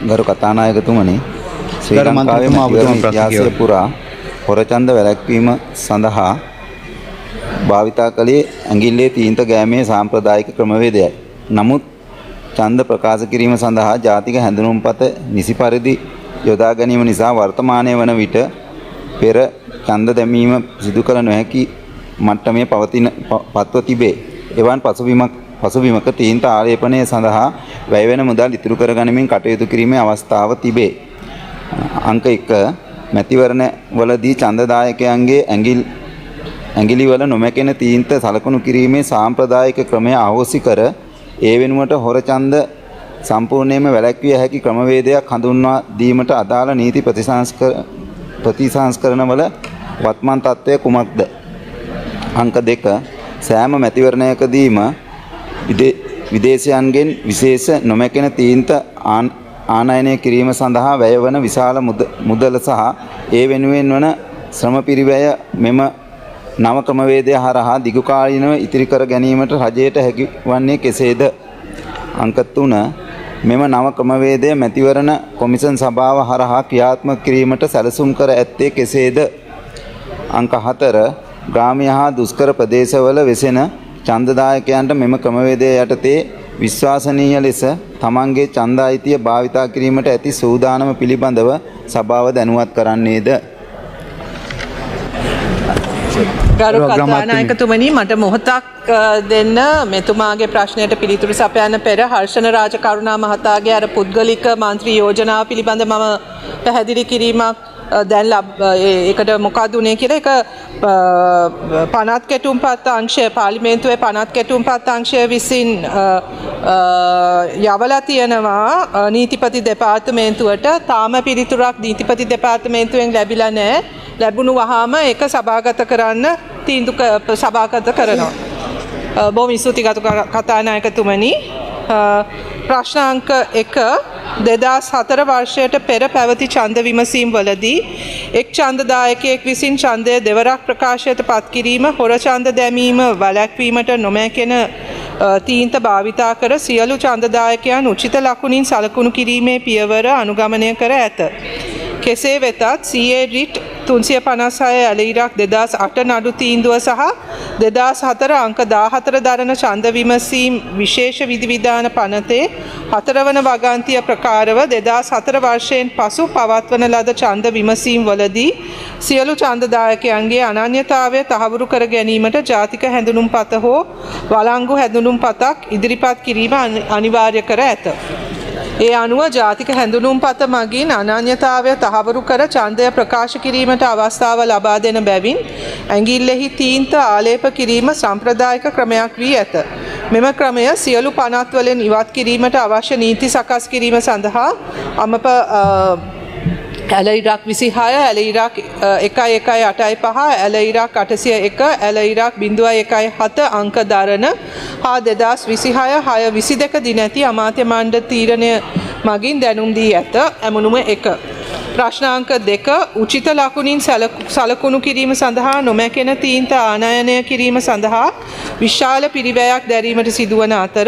ගරු කතානායකතුමනි ශ්‍රී ලංකාවේ ඉතිහාසය පුරා හොරචන්ද වැළැක්වීම සඳහා භාවිතා කළේ ඇඟිල්ලේ තීන්ත ගෑමේ සාම්ප්‍රදායික ක්‍රමවේදයයි. නමුත් ඡන්ද ප්‍රකාශ කිරීම සඳහා ජාතික හැඳුනුම්පත නිසි පරිදි යොදා ගැනීම නිසා වර්තමානයේ වන විට පෙර ඡන්ද දැමීම සිදු කළ නොහැකි මට්ටමේ පත්ව තිබේ. එවන් පසුබිමක තීන්ත ආලේපනය සඳහා වැය වෙන මුදල් ඉතුරු කර ගනිමින් කටයුතු කිරීමේ අවස්ථාව තිබේ. අංක 1 මැතිවරණ වලදී ඡන්දදායකයන්ගේ ඇඟිලිවල නොමැකෙන තීන්ත සලකුණු කිරීමේ සාම්ප්‍රදායික ක්‍රමය අහෝසි කර ඒ වෙනුවට හොර ඡන්ද සම්පූර්ණයෙන්ම වැළැක්විය හැකි ක්‍රමවේදයක් හඳුන්වා දීමට අදාළ නීති ප්‍රතිසංස්කරණවල වත්මන් තත්ත්වය කුමක්ද? අංක 2 සෑම මැතිවරණයකදීම විදේශයන්ගෙන් විශේෂ නොමැකෙන තීන්ත ආනයනය කිරීම සඳහා වැය වන විශාල මුදල සහ ඒ වෙනුවෙන් වන ශ්‍රම පිරිවැය මෙම නව ක්‍රමවේදය හරහා දිගුකාලීනව ඉතිරි කර ගැනීමට රජයට හැකි වන්නේ කෙසේද? අංක 3 මෙම නව ක්‍රමවේදය මැතිවරණ කොමිෂන් සභාව හරහා ක්‍රියාත්මක කිරීමට සැලසුම් කර ඇත්තේ කෙසේද? අංක 4 ග්‍රාමීය හා දුෂ්කර ප්‍රදේශවල වෙසෙන ඡන්දදායකයන්ට මෙම ක්‍රමවේදය යටතේ විශ්වාසනීය ලෙස තමන්ගේ ඡන්ද අයිතිය භාවිතා කිරීමට ඇති සූදානම පිළිබඳව සභාව දැනුවත් කරන්නේද? ගරු කතානායකතුමනි මට මොහොතක් දෙන්න මෙතුමාගේ ප්‍රශ්නයට පිළිතුරු සපයන්න පෙර හර්ෂණ රාජකරුණා මහතාගේ අර පුද්ගලික මන්ත්‍රී යෝජනාව පිළිබඳ මම පැහැදිලි කිරීමක් දැන් ඒකට මොකක්ද උනේ කියලා එක පනත් කෙටුම්පත් අංශය පාර්ලිමේන්තුවේ පනත් කෙටුම්පත් අංශය විසින් යවලා තියෙනවා නීතිපති දෙපාර්තමේන්තුවට. තාම පිළිතුරක් නීතිපති දෙපාර්තමේන්තුවෙන් ලැබිලා නැහැ. ලැබුණු වහාම ඒක සභාගත කරන්න තීන්දුව සභාගත කරනවා. බොහොම ස්තුතියි ගරු කතානායකතුමනි. ප්‍රශ්නාංක 1 2004 වර්ෂයට පෙර පැවති ඡන්ද විමසීම් වලදී එක් ඡන්දදායකයෙක් විසින් ඡන්දය දෙවරක් ප්‍රකාශයට පත් කිරීම හොර ඡන්ද දැමීම වැළැක්වීමට නොමැකෙන තීන්ත භාවිතා කර සියලු ඡන්දදායකයන් උචිත ලකුණින් සලකුණු කිරීමේ පියවර අනුගමනය කර ඇත. කෙසේ වෙතත් CA රිට් 356 ඇලයිරක් 2008 නඩු තීන්දුව සහ 2004 අංක 14 දරන ඡන්ද විමසීම් විශේෂ විධිවිධාන පනතේ 4 වන වගන්තිය ප්‍රකාරව 2004 වර්ෂයෙන් පසු පවත්වන ලද ඡන්ද විමසීම් වලදී සියලු ඡන්දදායකයන්ගේ අනන්‍යතාවය තහවුරු කර ගැනීමට ජාතික හැඳුනුම්පත හෝ වළංගු හැඳුනුම්පතක් ඉදිරිපත් කිරීම අනිවාර්ය කර ඇත. ඒ අනුව ජාතික හැඳුනුම්පත මගින් අනන්‍යතාවය තහවුරු කර ඡන්දය ප්‍රකාශ කිරීමට අවස්ථාව ලබා දෙන බැවින් ඇඟිල්ලෙහි තීන්ත ආලේප කිරීම සම්ප්‍රදායික ක්‍රමයක් වී ඇත. මෙම ක්‍රමය සියලු පනත් වලින් ඉවත් කිරීමට අවශ්‍ය නීති සකස් කිරීම සඳහා අමප ඇලයිරක් 26 ඇලයිරක් 1185 ඇලයිරක් 801 ඇලයිරක් 0.17 අංක දරන හා 2026 6/22 දින ඇති අමාත්‍ය මණ්ඩල තීරණය මගින් දැනුම් දී ඇත. ඇමුණුම 1 ප්‍රශ්නාංක 2 උචිත ලකුණින් සලකුණු කිරීම සඳහා නොමැකෙන තීන්ත ආනයනය කිරීම සඳහා විශාල පිරිවැයක් දැරීමට සිදුවන අතර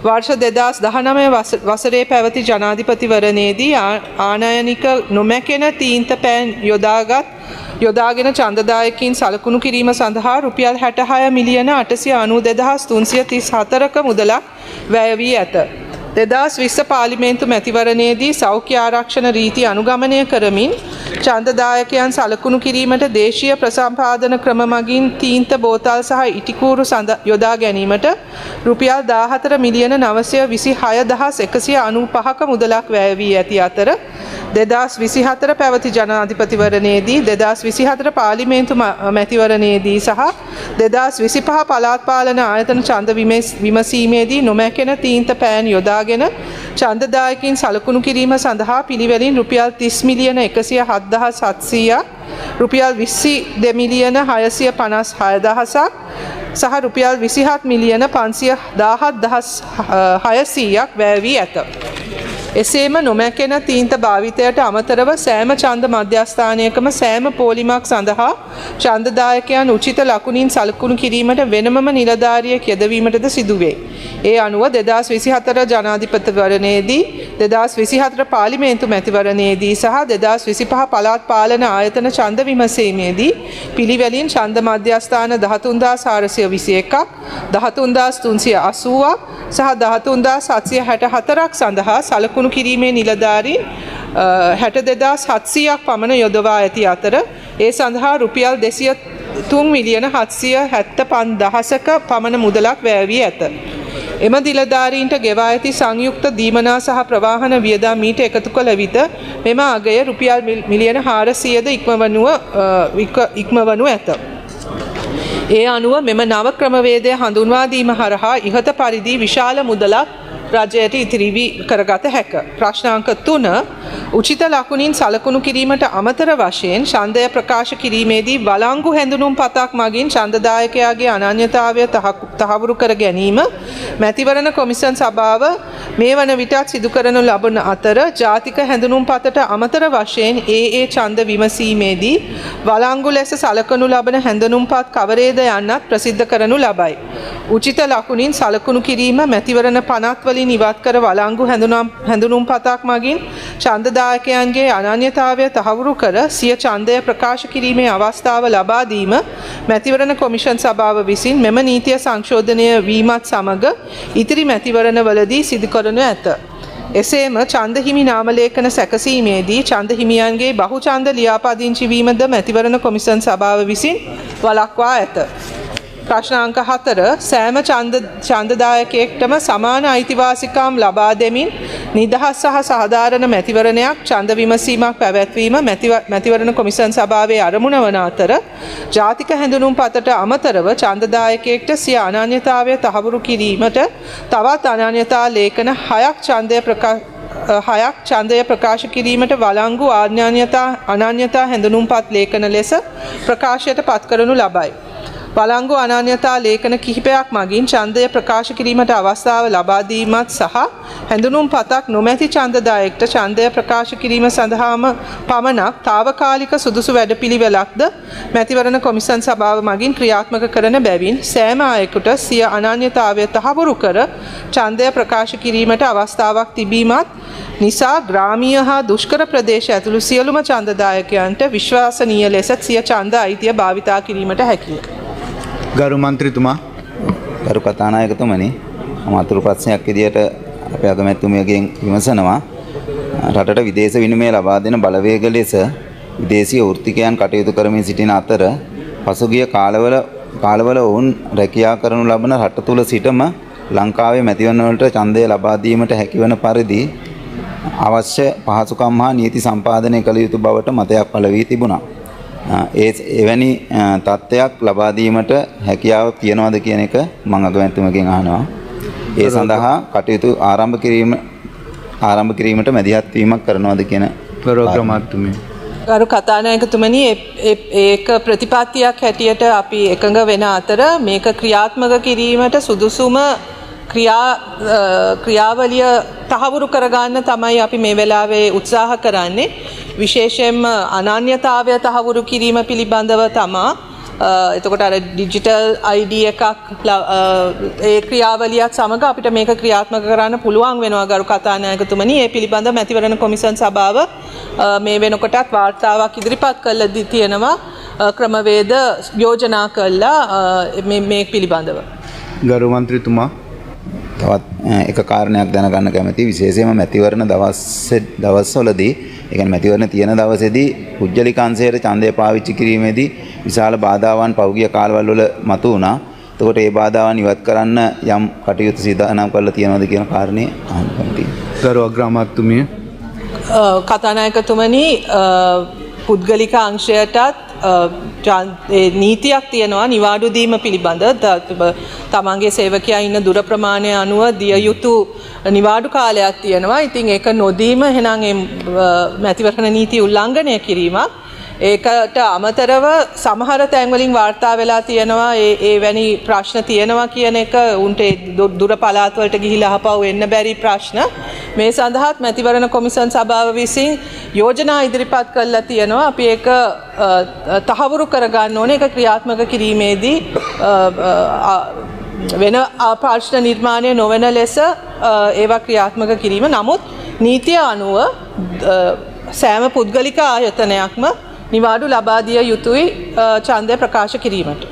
වර්ෂ 2019 වසරේ පැවති ජනාධිපතිවරණයේදී ආනයනික නොමැකෙන තීන්ත පෑන් යොදාගෙන ඡන්දදායකින් සලකුණු කිරීම සඳහා රුපියල් 66 මිලියන 892,334ක මුදලක් වැය වී ඇත. 2020 පාර්ලිමේන්තු මැතිවරණයේදී සෞඛ්‍ය ආරක්ෂණ රීති අනුගමනය කරමින් ඡන්දදායකයන් සලකුණු කිරීමට දේශීය ප්‍රසම්පාදන ක්‍රම මගින් තීන්ත බෝතල් සහ ඉටිකූරු යොදා ගැනීමට රුපියල් 14 මිලියන 926,195ක මුදලක් වැය වී ඇති අතර 2024 පැවති ජනාධිපතිවරණයේදී 2024 පාර්ලිමේන්තු මැතිවරණයේදී සහ 2025 පළාත් පාලන ආයතන ඡන්ද විමසීමේදී නොමැකෙන තීන්ත පෑන් යොදාගෙන ඡන්දදායකින් සලකුණු කිරීම සඳහා පිළිවෙලින් රුපියල් 30 මිලියන 107,700ක් රුපියල් 22 මිලියන 656,000ක් සහ රුපියල් 27 මිලියන 517,600ක් වැය වී ඇත. එසේම නොමැකෙන තීන්ත භාවිතයට අමතරව සෑම ඡන්ද මධ්‍යස්ථානයකම සෑම පෝලිමක් සඳහා ඡන්දදායකයන් උචිත ලකුණින් සලකුණු කිරීමට වෙනමම නිලධාරියෙක් යෙදවීමටද සිදුවේ. ඒ අනුව 2024 ජනාධිපතිවරණයේදී 2024 පාර්ලිමේන්තු මැතිවරණයේදී සහ 2025 පළාත් පාලන ආයතන ඡන්ද විමසීමේදී පිළිවෙලින් ඡන්ද මධ්‍යස්ථාන 13421ක් 13380ක් සහ 13764ක් සඳහා සලකුණු කිරීමේ නිලධාරීන් 62700ක් පමණ යොදවා ඇති අතර ඒ සඳහා රුපියල් 203,775,000ක පමණ මුදලක් වැය වී ඇත. එම නිලධාරීන්ට ගෙවා ඇති සංයුක්ත දීමනා සහ ප්‍රවාහන වියදම් ඊට එකතු කළ විට මෙම අගය රුපියල් මිලියන 400ද ඉක්මවනු ඇත. ඒ අනුව මෙම නව ක්‍රමවේදය හඳුන්වා දීම හරහා ඉහත පරිදි විශාල මුදලක් රජයට ඉතිරි වී කරගත හැක. ප්‍රශ්නාංක 3 උචිත ලකුණින් සලකුණු කිරීමට අමතර වශයෙන් ඡන්දය ප්‍රකාශ කිරීමේදී වළංගු හැඳුනුම් පතක් මගින් ඡන්දදායකයාගේ අනන්‍යතාවය තහවුරු කර ගැනීම මැතිවරණ කොමිසම් සභාව මේ වන විටත් සිදු කරනු ලබන අතර ජාතික හැඳුනුම් පතට අමතර වශයෙන් ඒ ඡන්ද විමසීමේදී වළංගු ලෙස සලකනු ලබන හැඳුනුම් පත් කවරේද යන්නත් ප්‍රසිද්ධ කරනු ලබයි. උචිත ලකුණින් සලකුණු කිරීම මැතිවරණ පනත් වලින් ඉවත් කර වළංගු හැඳුනුම් පතක් මගින් ඡන්දදායකයන්ගේ අනන්‍යතාවය තහවුරු කර සිය ඡන්දය ප්‍රකාශ කිරීමේ අවස්ථාව ලබා දීම මැතිවරණ කොමිෂන් සභාව විසින් මෙම නීතිය සංශෝධනය වීමත් සමග ඉතිරි මැතිවරණවලදී සිදු කරනු ඇත. එසේම ඡන්ද හිමි නාමලේඛන සැකසීමේදී ඡන්ද හිමියන්ගේ බහු ඡන්ද ලියාපදිංචි වීමද මැතිවරණ කොමිෂන් සභාව විසින් වළක්වා ඇත. ප්‍රශ්නාංක 4 සෑම ඡන්දදායකයෙක්ටම සමාන අයිතිවාසිකම් ලබා දෙමින් නිදහස් සහ සාධාරණ මැතිවරණයක් ඡන්ද විමසීමක් පැවැත්වීම මැතිවරණ කොමිසම් සභාවේ අරමුණ වන අතර ජාතික හැඳුනුම් පතට අමතරව ඡන්දදායකයෙක්ට සිය අනන්‍යතාවය තහවුරු කිරීමට තවත් අනන්‍යතා ලේඛන 6ක් ඡන්දය ප්‍රකාශ කිරීමට වළංගු අනන්‍යතා හැඳුනුම් පත් ලේඛන ලෙස ප්‍රකාශයට පත් කරනු ලබයි. වළංගු අනන්‍යතා ලේඛන කිහිපයක් මගින් ඡන්දය ප්‍රකාශ කිරීමට අවස්ථාව ලබා දීමත් සහ හැඳුනුම් පතක් නොමැති ඡන්දදායකට ඡන්දය ප්‍රකාශ කිරීම සඳහාම පමණක් తాවකාලික සුදුසු වැඩපිළිවෙලක්ද මැතිවරණ කොමිසම් සභාව මගින් ක්‍රියාත්මක කරන බැවින් සෑම අයෙකුට සිය අනන්‍යතාවය තහවුරු කර ඡන්දය ප්‍රකාශ කිරීමට අවස්ථාවක් තිබීමත් නිසා ග්‍රාමීය හා දුෂ්කර ප්‍රදේශ ඇතුළු සියලුම ඡන්දදායකයන්ට විශ්වාසනීය ලෙස සිය ඡන්ද අයිතිය භාවිතා කිරීමට හැකිය. ගරු මන්ත්‍රීතුමා ගරු කතානායකතුමනි මම අතුරු ප්‍රශ්නයක් විදියට අපේ අගමැතිතුමියගෙන් විමසනවා රටට විදේශ විනිමය ලබා දෙන බලවේග ලෙස විදේශීය වෘත්තිකයන් කටයුතු කරමින් සිටින අතර පසුගිය කාලවල ඔවුන් රැකියා කරනු ලබන රට තුල සිටම ලංකාවේ මැතිවරණ වලට ඡන්දය ලබා දීමට හැකිවන පරිදි අවශ්‍ය පහසුකම් හා නීති සම්පාදනය කළ යුතු බවට මතයක් පළ වී තිබුණා. එවැනි තත්ත්වයක් ලබා දීමට හැකියාව තියනවාද කියන එක මම අගමැතිතුමගෙන් අහනවා. ඒ සඳහා කටයුතු ආරම්භ කිරීමට මැදිහත් වීමක් කරනවාද කියන ප්‍රෝග්‍රාමාත්තුමේ. ගරු කතානායකතුමනි ඒක ප්‍රතිපත්තියක් හැටියට අපි එකඟ වෙන අතර මේක ක්‍රියාත්මක කිරීමට සුදුසුම ක්‍රියාවලිය තහවුරු කරගන්න තමයි අපි මේ වෙලාවේ උත්සාහ කරන්නේ. විශේෂයෙන්ම අනන්‍යතාවය තහවුරු කිරීම පිළිබඳව තමා එතකොට අර ඩිජිටල් ID එකක් ඒ ක්‍රියාවලියත් සමග අපිට මේක ක්‍රියාත්මක කරන්න පුළුවන් වෙනවා ගරු කතානායකතුමනි. ඒ පිළිබඳ මැතිවරණ කොමිසම් සභාව මේ වෙනකොටත් වාර්තාවක් ඉදිරිපත් කළා තියෙනවා ක්‍රමවේද යෝජනා කළා මේ පිළිබඳව. ගරු මන්ත්‍රීතුමා තවත් එක කාරණයක් දැනගන්න කැමතියි. විශේෂයෙන්ම මැතිවරණ දවස්වලදී ඒ කියන්නේ මැතිවරණ තියෙන දවසේදී පුජ්‍යලික අංශයට ඡන්දය පාවිච්චි කිරීමේදී විශාල බාධාවන් පෞද්ගලික කාලවල වල මතුවුණා. එතකොට ඒ බාධාවන් ඉවත් කරන්න යම් කටයුතු සිදුනම් කරලා තියෙනවද කියන කාරණේ අහන්න කැමතියි. ගරු අග්‍රාමාත්‍යතුමිය කතානායකතුමනි පුද්ගලික අංශයටත් නීතියක් තියෙනවා නිවාඩු දීම පිළිබඳ තමන්ගේ සේවකයා ඉන්න දුර ප්‍රමාණය අනුව දිය යුතු නිවාඩු කාලයක් තියෙනවා. ඉතින් ඒක නොදීම එහෙනම් මැතිවරණ නීති උල්ලංඝනය කිරීමක්. ඒකට අමතරව සමහර තැන්වලින් වාර්තා වෙලා තියෙනවා ඒ වැනි ප්‍රශ්න තියෙනවා කියන එක උන්ට දුර පළාත් වලට ගිහිලා අහපව් එන්න බැරි ප්‍රශ්න. මේ සඳහාත් මැතිවරණ කොමිසම් සභාව විසින් යෝජනා ඉදිරිපත් කළා තියෙනවා. අපි ඒක තහවුරු කරගන්න ඕනේ. ඒක ක්‍රියාත්මක කිරීමේදී වෙන ප්‍රශ්න නිර්මාණය නොවන ලෙස ඒවා ක්‍රියාත්මක කිරීම. නමුත් නීතිය අනුව සෑම පුද්ගලික ආයතනයක්ම නිවාඩු ලබා දිය යුතුයි ඡන්දය ප්‍රකාශ කිරීමට.